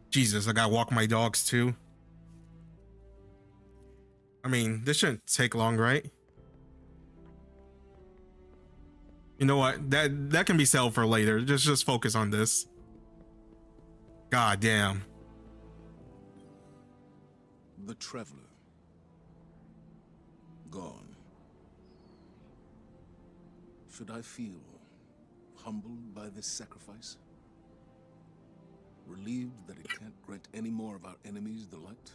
Jesus, I gotta walk my dogs too. I mean, this shouldn't take long, right? You know what? That can be settled for later. Just focus on this. God damn. The traveler. Gone. Should I feel humbled by this sacrifice? Relieved that it can't grant any more of our enemies the light?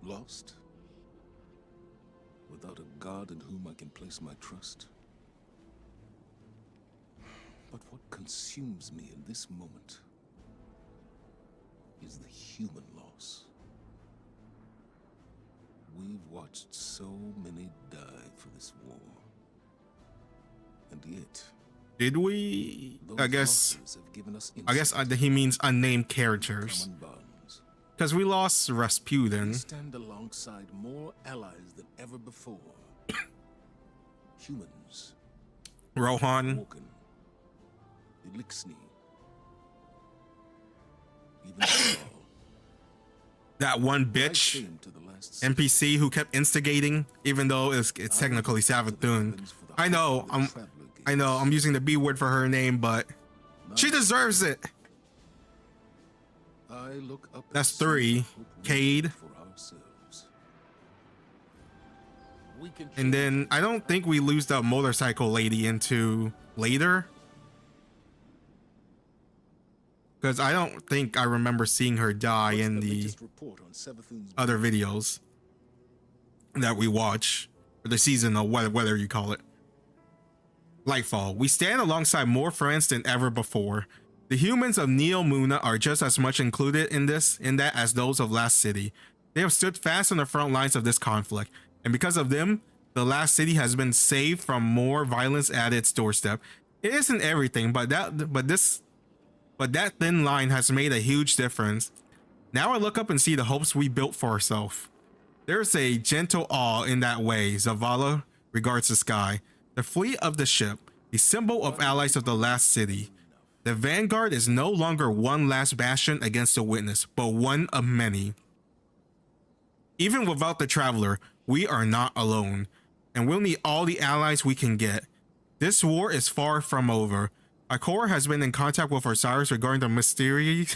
Lost? Without a god in whom I can place my trust? But what consumes me in this moment is the human loss. We've watched so many die for this war. And yet... Did we? I guess he means unnamed characters. Because we lost Rasputin. We stand alongside more allies than ever before. Humans. Rohan. Woken. Elixni. Even Cabal. That one bitch NPC who kept instigating, even though it's technically Savathun. I know I'm using the B word for her name, but she deserves it. That's 3. Cade. And then I don't think we lose the motorcycle lady into later. Because I don't think I remember seeing her die in the other videos that we watch, or the season, or whatever you call it. Lightfall. We stand alongside more friends than ever before. The humans of Neomuna are just as much included in that as those of Last City. They have stood fast on the front lines of this conflict, and because of them, the Last City has been saved from more violence at its doorstep. It isn't everything, but that thin line has made a huge difference. Now I look up and see the hopes we built for ourselves. There's a gentle awe in that way Zavala regards the sky. The fleet of the ship, the symbol of allies of the Last City. The Vanguard is no longer one last bastion against the Witness, but one of many. Even without the Traveler, we are not alone, and we'll need all the allies we can get. This war is far from over. Icora has been in contact with Osiris regarding the mysterious...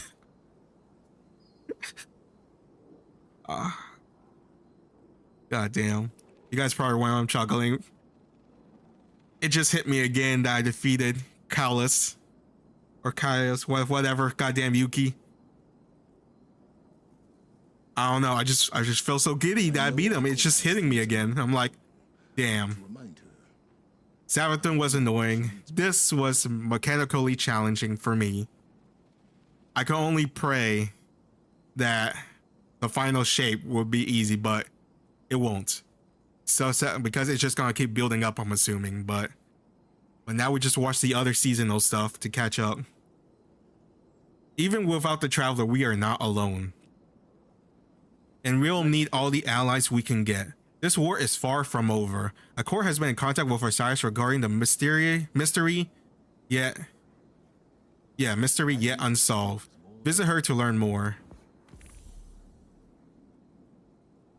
God damn. You guys probably why I'm chuckling. It just hit me again that I defeated Calus. Or Calus, whatever. Goddamn Yuki. I don't know. I just feel so giddy that I beat him. It's just hitting me again. I'm like, damn. Savathun was annoying. This was mechanically challenging for me. I can only pray that the final shape will be easy, but it won't. So because it's just gonna keep building up, I'm assuming. But now we just watch the other seasonal stuff to catch up. Even without the Traveler, we are not alone. And we'll need all the allies we can get. This war is far from over. Icora has been in contact with Osiris regarding the mystery yet unsolved. Visit her to learn more.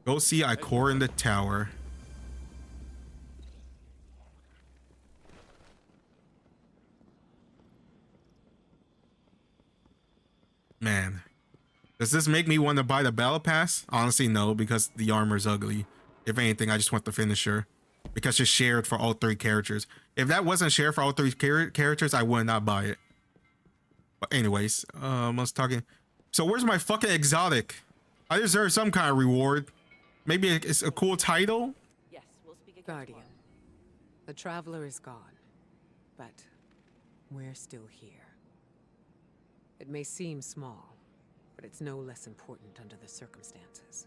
Go see Icora in the tower. Man, does this make me want to buy the battle pass? Honestly, no, because the armor's ugly. If anything, I just want the finisher because it's shared for all 3 characters. If that wasn't shared for all 3 characters, I would not buy it. But anyways, I was talking. So where's my fucking exotic? I deserve some kind of reward. Maybe it's a cool title. Yes, we'll speak again. Guardian, the Traveler is gone, but we're still here. It may seem small, but it's no less important under the circumstances.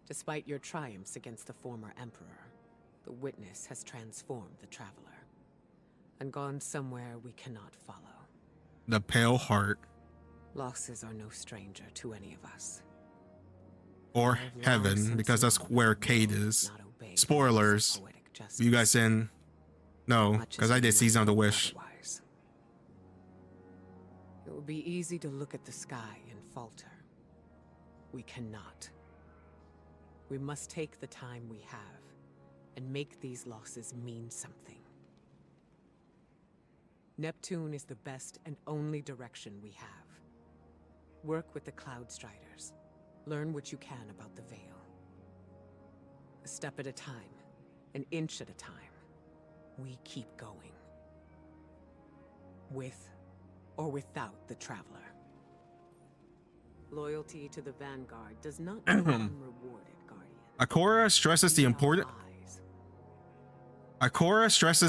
Despite your triumphs against the former Emperor, the Witness has transformed the Traveler and gone somewhere we cannot follow. The Pale Heart. Losses are no stranger to any of us. Or heaven, because that's where Cade is. Spoilers. You guys in? No, because I did Season of the Wish. It would be easy to look at the sky and falter. We cannot. We must take the time we have and make these losses mean something. Neptune is the best and only direction we have. Work with the Cloud Striders. Learn what you can about the Veil. A step at a time, an inch at a time. We keep going. With or without the Traveler. Loyalty to the Vanguard does not go unrewarded, Guardian. Ikora stresses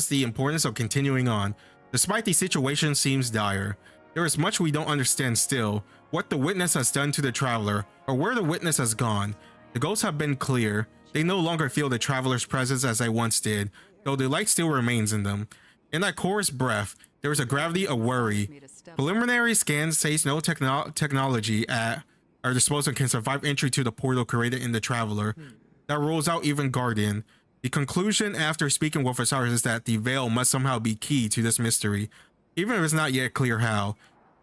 the importance of continuing on. Despite the situation seems dire, there is much we don't understand still. What the Witness has done to the Traveler, or where the Witness has gone. The ghosts have been clear. They no longer feel the Traveler's presence as they once did, though the light still remains in them. In Ikora's breath, there is a gravity of worry. Preliminary scans says no technology at our disposal can survive entry to the portal created in the Traveler. That rules out even Guardian. The conclusion after speaking with Osiris is that the Veil must somehow be key to this mystery, even if it's not yet clear how.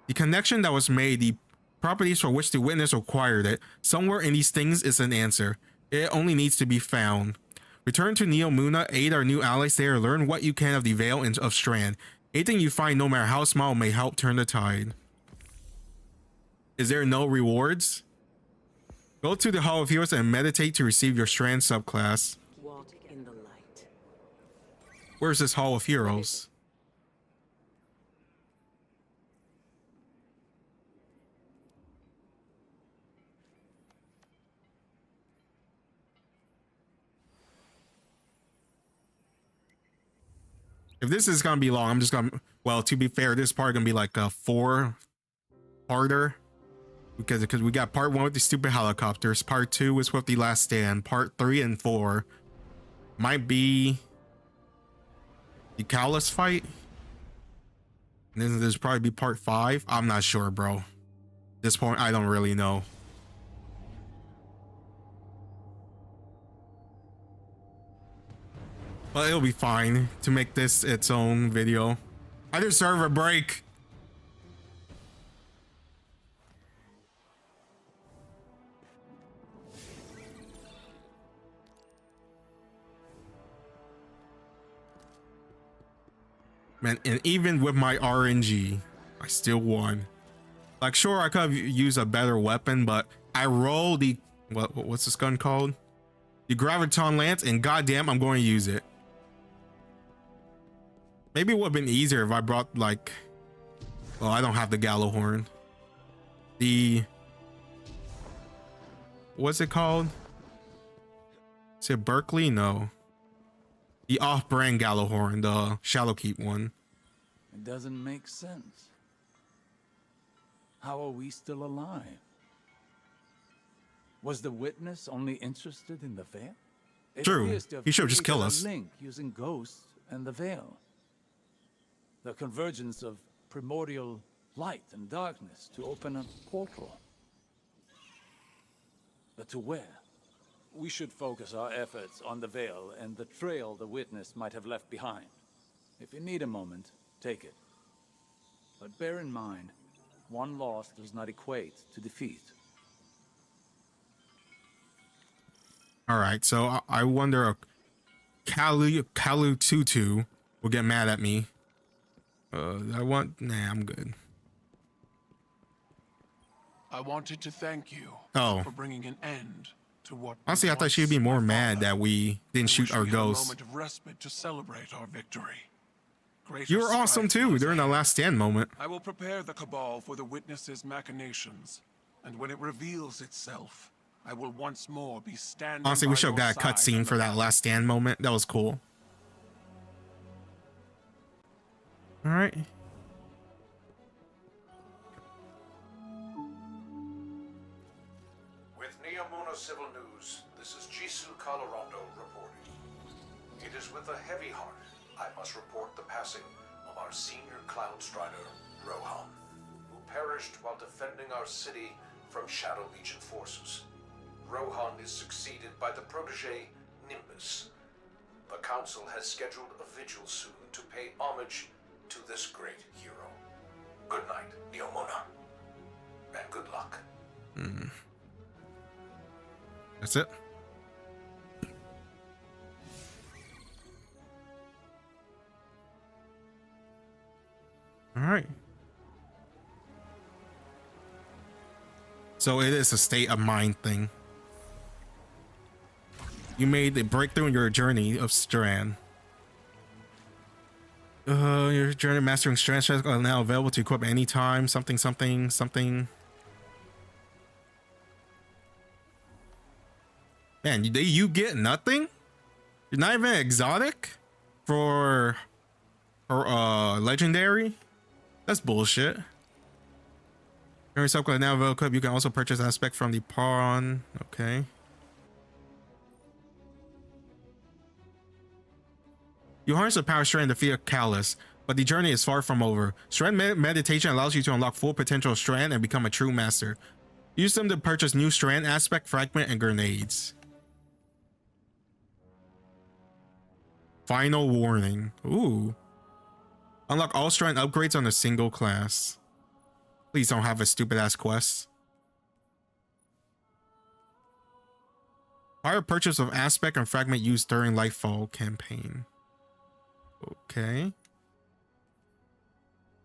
The connection that was made, the properties for which the Witness acquired it, somewhere in these things is an answer. It only needs to be found. Return to Neomuna, aid our new allies there, learn what you can of the Veil and of Strand. Anything you find, no matter how small, may help turn the tide. Is there no rewards? Go to the Hall of Heroes and meditate to receive your Strand subclass. Walk in the light. Where's this Hall of Heroes? If this is gonna be long, I'm just gonna, well, to be fair, this is probably gonna be like a 4-parter. Because we got part 1 with the stupid helicopters, part 2 was with the Last Stand, part 3 and 4 might be the Calus fight. And then there's probably be part 5. I'm not sure, bro. At this point, I don't really know. But it'll be fine to make this its own video. I deserve a break. Man, and even with my RNG, I still won. Like, sure, I could have used a better weapon, but I rolled the, what's this gun called? The Graviton Lance, and goddamn, I'm going to use it. Maybe it would have been easier if I brought, like, well, I don't have the Gallowhorn. The, what's it called? Is it Berkeley? No. The off-brand Gallowhorn, the Shadowkeep one. It doesn't make sense. How are we still alive? Was the Witness only interested in the Veil? True. He should just kill us. Link using ghosts and the Veil. The convergence of primordial light and darkness to open a portal. But to where? We should focus our efforts on the Veil and the trail the Witness might have left behind. If you need a moment, take it. But bear in mind, one loss does not equate to defeat. Alright, so I wonder Calu Tutu will get mad at me. Nah, I'm good. I wanted to thank you for bringing an end to what. Honestly, I thought she'd be more mad that we didn't shoot our ghosts. A moment of respite to celebrate our victory. You were awesome too during the Last Stand moment. I will prepare the Cabal for the Witness's machinations, and when it reveals itself, I will once more be standing. Honestly, we should have got a cutscene for that Last Stand moment. That was cool. All right. With Neomuna Civil News, this is Jisoo Colorado reporting. It is with a heavy heart I must report the passing of our senior Cloud Strider, Rohan, who perished while defending our city from Shadow Legion forces. Rohan is succeeded by the protege, Nimbus. The Council has scheduled a vigil soon to pay homage to this great hero. Good night, Neomuna. And good luck. That's it. All right. So it is a state of mind thing. You made a breakthrough in your journey of Strand. Your journey mastering Strand strats are now available to equip anytime. Something. Man, you get nothing? You're not even exotic for legendary? That's bullshit. During Subclass now available equip, you can also purchase aspect from the pawn. Okay. You harness the power Strand to defeat Calus, but the journey is far from over. Strand meditation allows you to unlock full potential Strand and become a true master. Use them to purchase new Strand aspect, fragment, and grenades. Final warning. Ooh. Unlock all Strand upgrades on a single class. Please don't have a stupid ass quest. Higher purchase of aspect and fragment used during Lightfall campaign. Okay.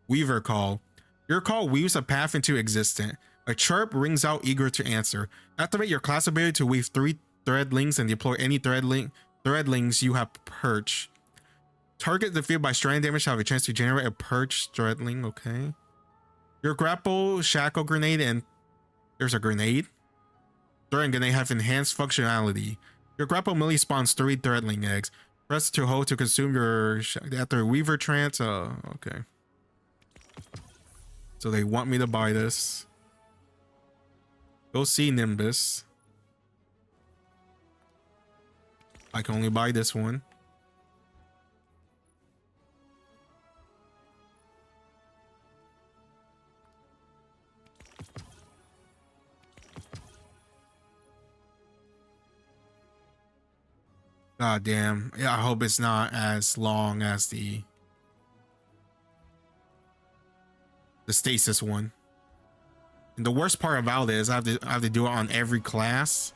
Weaver call. Your call weaves a path into existence. A chirp rings out eager to answer. Activate your class ability to weave 3 threadlings and deploy any threadlings you have perched. Target defeated by strand damage have a chance to generate a perched threadling. Okay. Your grapple, shackle grenade, and there's a grenade. Throwing grenade have enhanced functionality. Your grapple melee spawns 3 threadling eggs. Press to hold to consume your after Weaver trance. Okay. So they want me to buy this. Go see Nimbus. I can only buy this one. God damn. Yeah, I hope it's not as long as the stasis one. And the worst part about it is I have to do it on every class.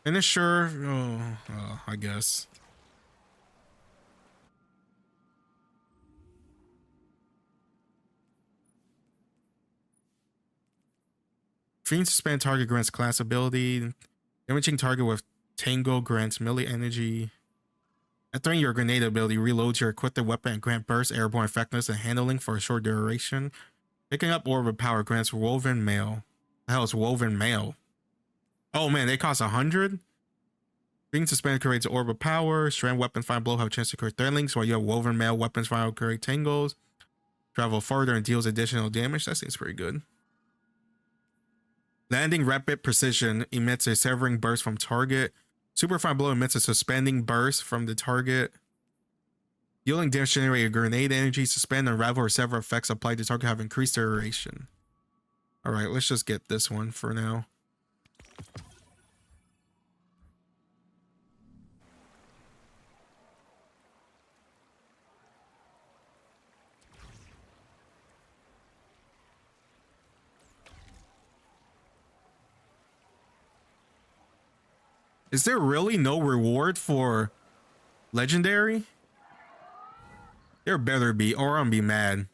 Finisher, I guess. Fiend suspend target grants class ability. Damaging target with Tango grants melee energy. Entering your grenade ability, reloads your equipped weapon and grant burst, airborne effectiveness, and handling for a short duration. Picking up orb of power grants woven mail. The hell is woven mail? Oh man, they cost 100? Being suspended creates orb of power. Strand weapons find blow have a chance to create threadlings, while you have woven mail weapons find create tangles. Travel further and deals additional damage. That seems pretty good. Landing rapid precision emits a severing burst from target. Super fine blow emits a suspending burst from the target. Dealing damage generated grenade energy. Suspend, unravel, or sever effects applied to target have increased duration. Alright, let's just get this one for now. Is there really no reward for legendary? There better be, or I'm gonna be mad.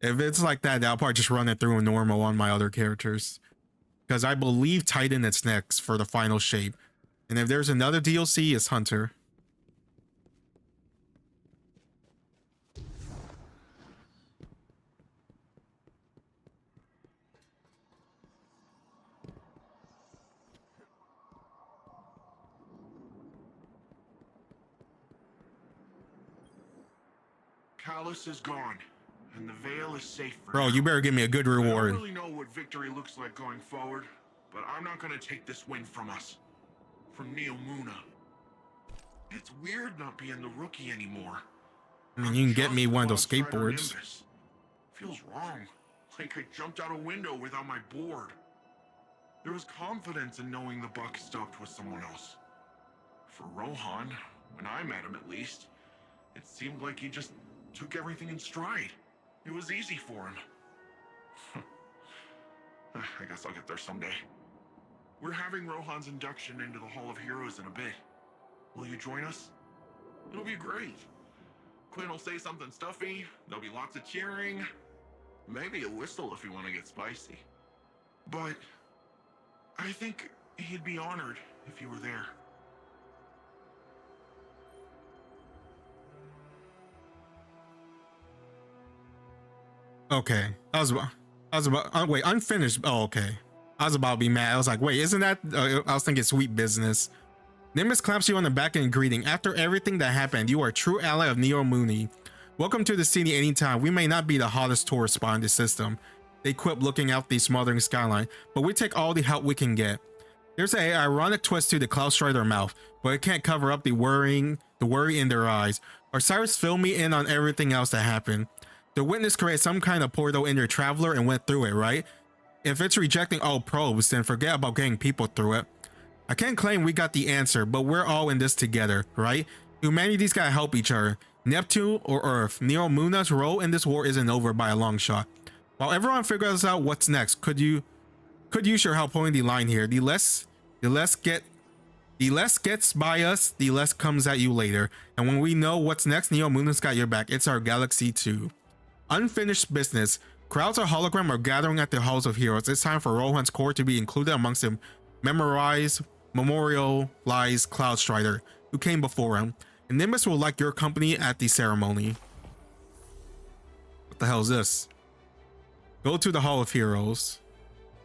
If it's like that, I'll probably just run it through a normal on my other characters. Because I believe Titan is next for the final shape. And if there's another DLC, it's Hunter. Calus is gone, and the Veil is safe for Bro, now. you better give me a good I reward. don't really know what victory looks like going forward, but I'm not gonna take this win from us. From Neomuna. It's weird not being the rookie anymore. I mean, you can get me one of those Cloud Strider skateboards. Nimbus. Feels wrong. Like I jumped out a window without my board. There was confidence in knowing the buck stopped with someone else. For Rohan, when I met him at least, it seemed like he just took everything in stride. It was easy for him. I guess I'll get there someday. We're having Rohan's induction into the Hall of Heroes in a bit. Will you join us? It'll be great. Quinn will say something stuffy, there'll be lots of cheering. Maybe a whistle if you want to get spicy. But I think he'd be honored if you were there. Okay. I was about, wait, unfinished. Oh, okay. I was about to be mad. I was like, wait, isn't that, I was thinking sweet business. Nimbus claps you on the back in greeting. After everything that happened, you are a true ally of Neomuna. Welcome to the city anytime. We may not be the hottest tourist spot in the system. They quip looking out the smothering skyline, but we take all the help we can get. There's an ironic twist to the Cloud Strider mouth, but it can't cover up the worry in their eyes. Osiris filled me in on everything else that happened. The witness created some kind of portal in your traveler and went through it, right? If it's rejecting all probes, then forget about getting people through it. I can't claim we got the answer, but we're all in this together, right? Humanity's gotta help each other. Neptune or Earth, Neomuna's role in this war isn't over by a long shot. While everyone figures out what's next, could use your help holding the line here. The less gets by us, the less comes at you later. And when we know what's next, Neomuna's got your back. It's our galaxy too. Unfinished business. Crowds of hologram are gathering at the Halls of Heroes. It's time for Rohan's core to be included amongst them. Memorialized Cloud Strider, who came before him. And Nimbus will like your company at the ceremony. What the hell is this? Go to the Hall of Heroes.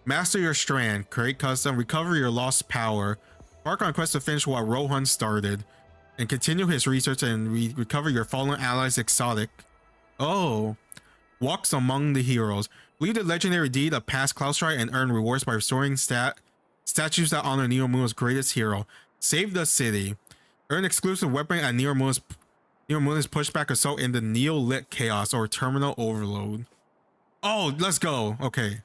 Master your strand. Create custom. Recover your lost power. Embark on quest to finish what Rohan started. And continue his research and recover your fallen allies' exotic. Oh. Walks among the heroes. Lead the legendary deed of past Cloud Strider and earn rewards by restoring statues that honor Neomuna's greatest hero. Save the city. Earn exclusive weapon at Neomuna's pushback assault in the Neolith Chaos or Terminal Overload. Oh, let's go. Okay.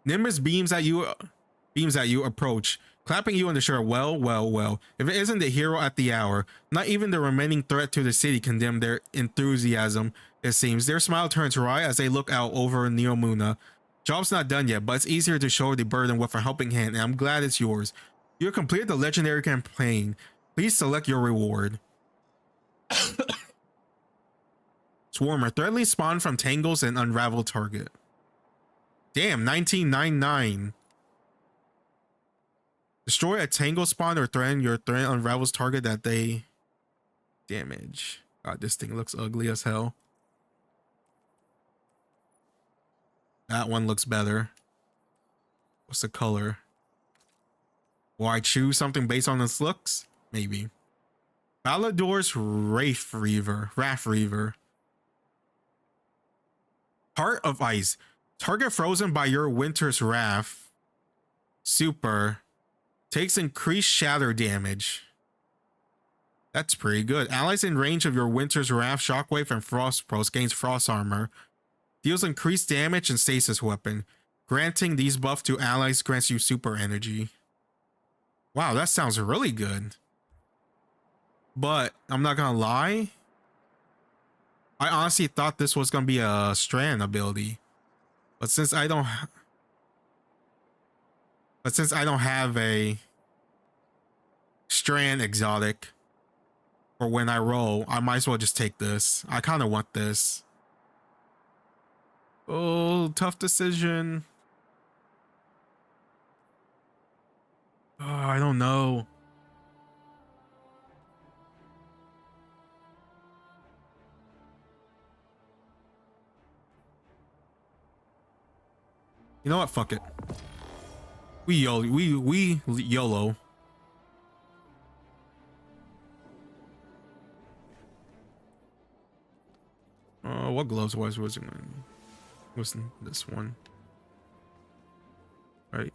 Nimbus beams at you, approach, clapping you on the shoulder. Well. If it isn't the hero at the hour, not even the remaining threat to the city condemn their enthusiasm, it seems. Their smile turns wry as they look out over Neomuna. Job's not done yet, but it's easier to shoulder the burden with a helping hand, and I'm glad it's yours. You have completed the legendary campaign. Please select your reward. Swarmer, threadly spawn from tangles and unravel target. Damn, 1999. Destroy a tangle spawn or threaten your threat unravels target that they damage. God, this thing looks ugly as hell. That one looks better. What's the color? Will I choose something based on its looks? Maybe. Balador's Wrath Reaver. Heart of Ice. Target frozen by your Winter's Wrath. Super. Takes increased shatter damage. That's pretty good. Allies in range of your Winter's Wrath, Shockwave, and Frost Pulse gains Frost Armor. Deals increased damage and stasis weapon. Granting these buffs to allies grants you super energy. Wow, that sounds really good. But I'm not gonna lie. I honestly thought this was gonna be a strand ability. But since I don't have a strand exotic for when I roll, I might as well just take this. I kind of want this. Oh, tough decision. Oh, I don't know. You know what? Fuck it. We YOLO. What gloves was it? Wasn't this one? Right.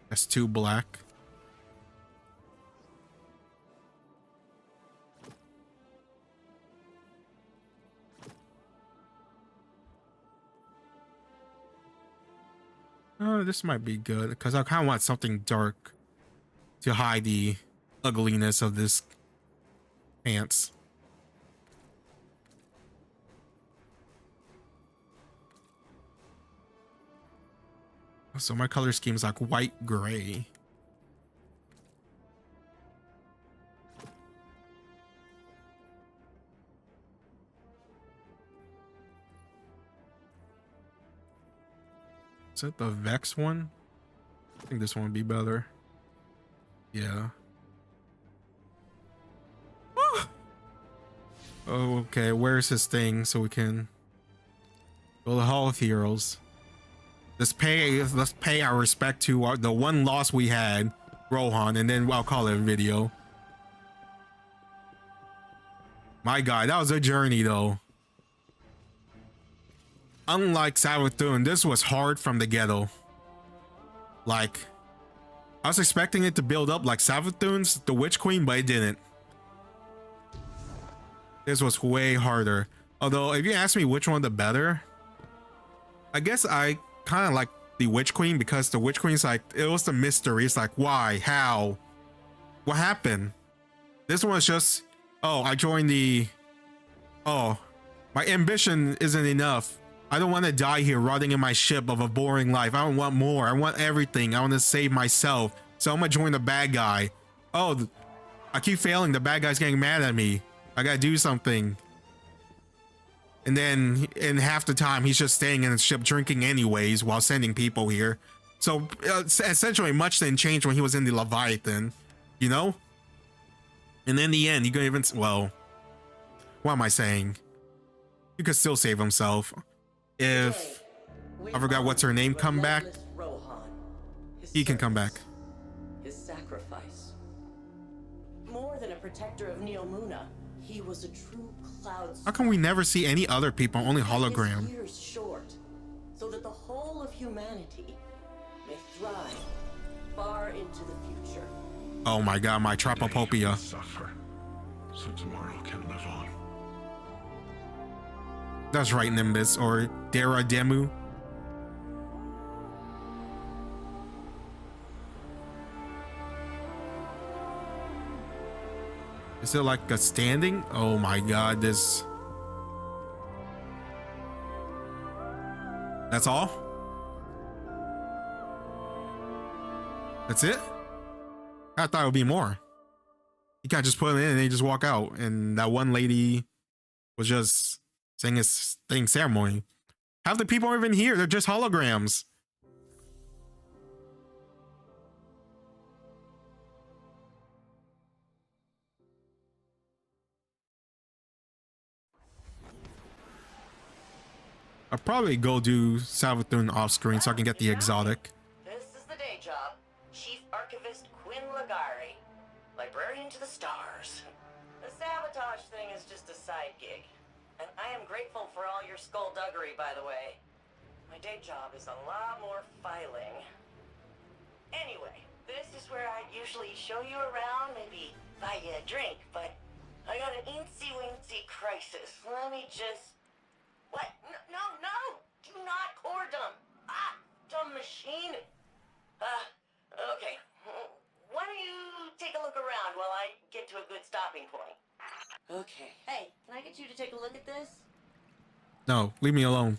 That's 2 black. Oh, this might be good because I kind of want something dark to hide the ugliness of this pants. So my color scheme is like white gray. Is it the Vex one? I think this one would be better. Yeah. Oh, okay, where's his thing so we can go to the Hall of Heroes? Let's pay our respect to the one loss we had, Rohan, and then I'll call it a video. My God, that was a journey though. Unlike Savathun, this was hard from the ghetto. Like, I was expecting it to build up like Savathun's The Witch Queen, but it didn't. This was way harder. Although, if you ask me which one the better, I guess I kind of like the Witch Queen because the Witch Queen's like, it was the mystery. It's like, why? How? What happened? This one's just, oh, I joined the, oh, my ambition isn't enough. I don't want to die here rotting in my ship of a boring life. I don't want more. I want everything. I want to save myself. So I'm gonna join the bad guy. Oh, I keep failing. The bad guy's getting mad at me. I gotta do something. And then in half the time, he's just staying in his ship drinking anyways while sending people here. So essentially much didn't change when he was in the Leviathan, you know? And in the end, you could even, well, what am I saying? He could still save himself. If, I forgot what's her name, come back. He can come back. His sacrifice. More than a protector of Neomuna, he was a true cloud. How come we never see any other people, only hologram? Years short, so that the whole of humanity may thrive far into the future. Oh my God, my Tropopopia. Suffer, so tomorrow can live on. That's right, Nimbus, or Dera Demu. Is it like a standing? Oh my God, this. That's all? That's it? I thought it would be more. You can't just put it in and they just walk out. And that one lady was just saying his thing ceremony. Half the people aren't even here. They're just holograms. I'll probably go do Savathun off screen so I can get the exotic. This is the day job. Chief Archivist Quinn Ligari. Librarian to the stars. The sabotage thing is just a side gig. And I am grateful for all your skullduggery, by the way. My day job is a lot more filing. Anyway, this is where I usually show you around, maybe buy you a drink, but I got an eensy-weensy crisis. Let me just... What? No! Do not core dump! Ah! Dumb machine! Okay. Why don't you take a look around while I get to a good stopping point? Okay. Hey, can I get you to take a look at this? No, leave me alone.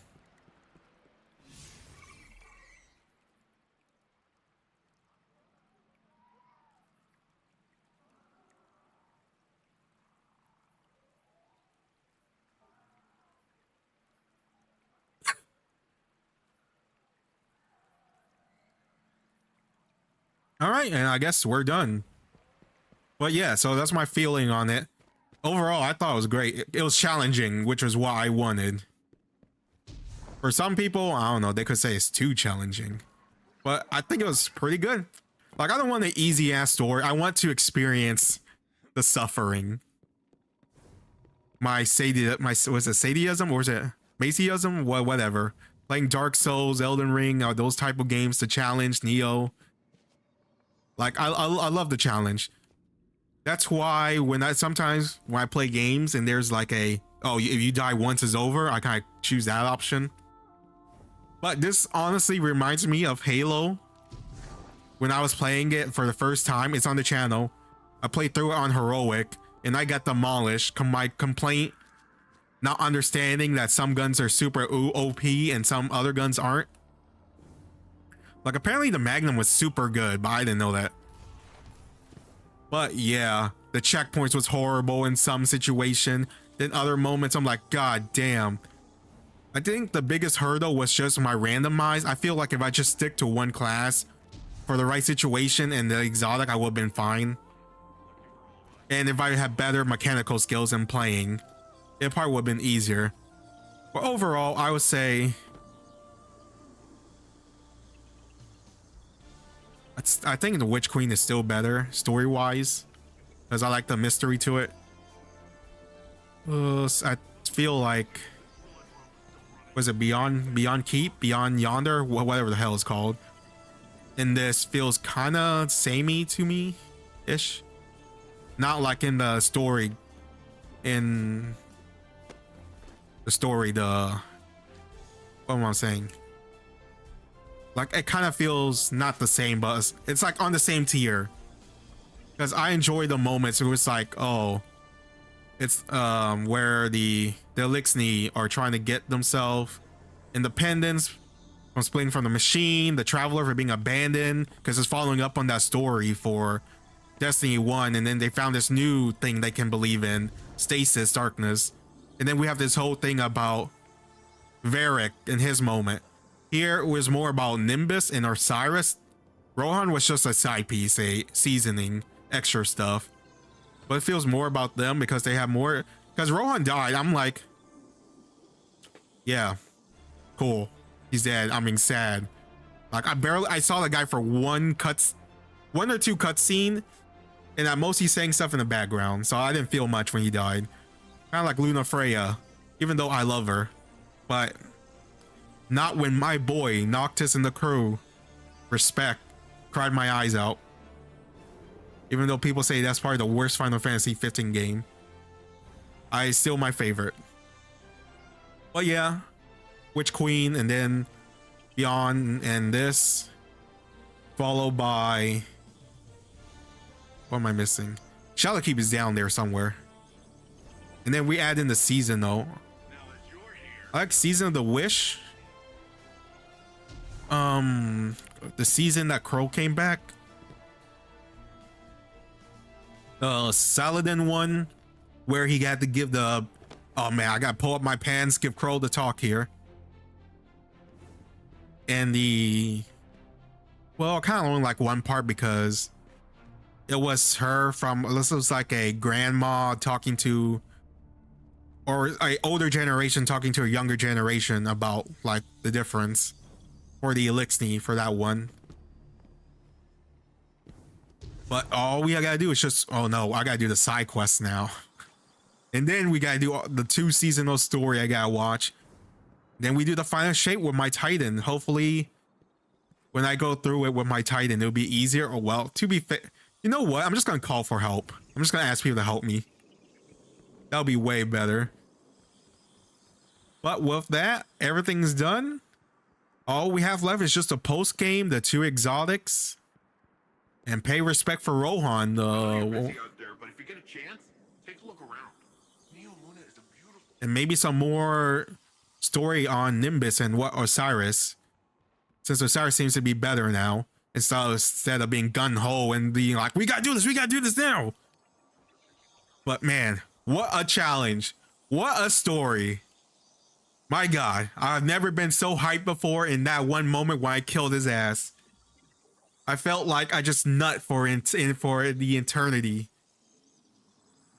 All right, and I guess we're done. But yeah, so that's my feeling on it. Overall, I thought it was great. It was challenging, which was what I wanted. For some people, I don't know, they could say it's too challenging. But I think it was pretty good. Like, I don't want an easy ass story. I want to experience the suffering. Was it sadism or was it Macyism? Whatever. Playing Dark Souls, Elden Ring, or those type of games, the challenge, Neo. Like, I love the challenge. That's why sometimes when I play games and there's like if you die once is over, I kind of choose that option. But this honestly reminds me of Halo. When I was playing it for the first time, it's on the channel. I played through it on heroic and I got demolished. My complaint, not understanding that some guns are super OP and some other guns aren't. Like, apparently the Magnum was super good, but I didn't know that. But yeah, the checkpoints was horrible in some situation. Then other moments I'm like, god damn. I think the biggest hurdle was just my randomized. I feel like if I just stick to one class for the right situation and the exotic, I would have been fine. And if I had better mechanical skills in playing, it probably would have been easier. But overall, I would say I think the Witch Queen is still better story-wise, because I like the mystery to it. I feel like, was it Beyond Keep, Beyond Yonder, whatever the hell it's called. And this feels kind of samey to me ish, not like in the story. In the story, what am I saying? Like, it kind of feels not the same, but it's like on the same tier. Because I enjoy the moments where it's like, oh, it's where the Elixni are trying to get themselves independence from splitting from the machine, the Traveler for being abandoned, because it's following up on that story for Destiny 1, and then they found this new thing they can believe in, stasis, darkness. And then we have this whole thing about Varric and his moment. Here it was more about Nimbus and Osiris. Rohan was just a side piece, a seasoning, extra stuff. But it feels more about them because they have more. Because Rohan died, I'm like, yeah, cool. He's dead. I mean, sad. Like, I saw the guy for one or two cutscene, and at most he's saying stuff in the background, so I didn't feel much when he died. Kind of like Luna Freya, even though I love her, but not when my boy Noctis and the crew, respect, cried my eyes out. Even though people say that's probably the worst Final Fantasy 15 game, it's still my favorite. But yeah, Witch Queen, and then Beyond, and this, followed by, what am I missing? Shadowkeep is down there somewhere. And then we add in the season though. I like Season of the Wish. The season that Crow came back. Saladin one, where he had to give the, oh man, I gotta pull up my pants, give Crow the talk here. And well, kind of only like one part because it was her this was like a grandma talking to, or a older generation talking to a younger generation about like the difference, or the Elixni for that one. But all we gotta do is just, oh no, I gotta do the side quests now. And then we gotta do the 2 seasonal story I gotta watch. Then we do the final shape with my Titan. Hopefully, when I go through it with my Titan, it'll be easier. Or well, to be fair, you know what? I'm just gonna call for help. I'm just gonna ask people to help me. That'll be way better. But with that, everything's done. All we have left is just a post game, the 2 exotics, and pay respect for Rohan. You're busy out there, but if you get a chance, take a look around. Neomuna is a beautiful. And maybe some more story on Nimbus and what Osiris, since Osiris seems to be better now, instead of being gun-ho and being like, we gotta do this now. But man, what a challenge, what a story. My god, I've never been so hyped before in that one moment when I killed his ass. I felt like I just nut for for the eternity.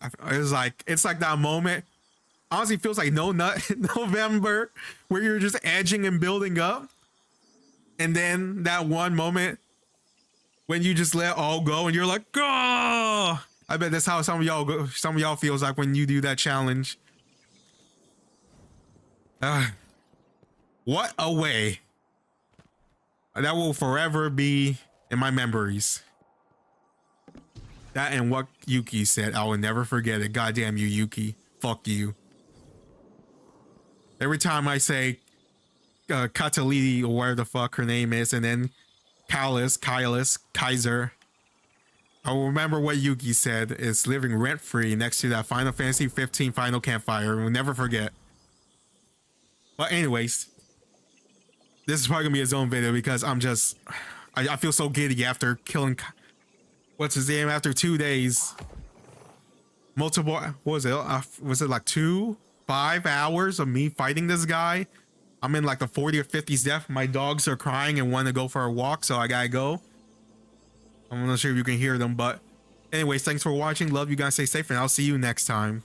It was like, it's like that moment. Honestly, feels like No Nut November, where you're just edging and building up, and then that one moment when you just let all go and you're like, oh! I bet that's how some of y'all feels like when you do that challenge. What a way. That will forever be in my memories. That and what Yuki said, I will never forget it. Goddamn you, Yuki. Fuck you. Every time I say Katalidi or whatever the fuck her name is, and then Calus, Kaiser, I will remember what Yuki said is living rent-free next to that Final Fantasy 15 final campfire. We'll never forget. But anyways, this is probably gonna be his own video because I'm just, I feel so giddy after killing, what's his name, after 2 days. Multiple, what was it like 5 hours of me fighting this guy? I'm in like the 40 or 50s death. My dogs are crying and want to go for a walk, so I gotta go. I'm not sure if you can hear them, but anyways, thanks for watching. Love you guys. Stay safe, and I'll see you next time.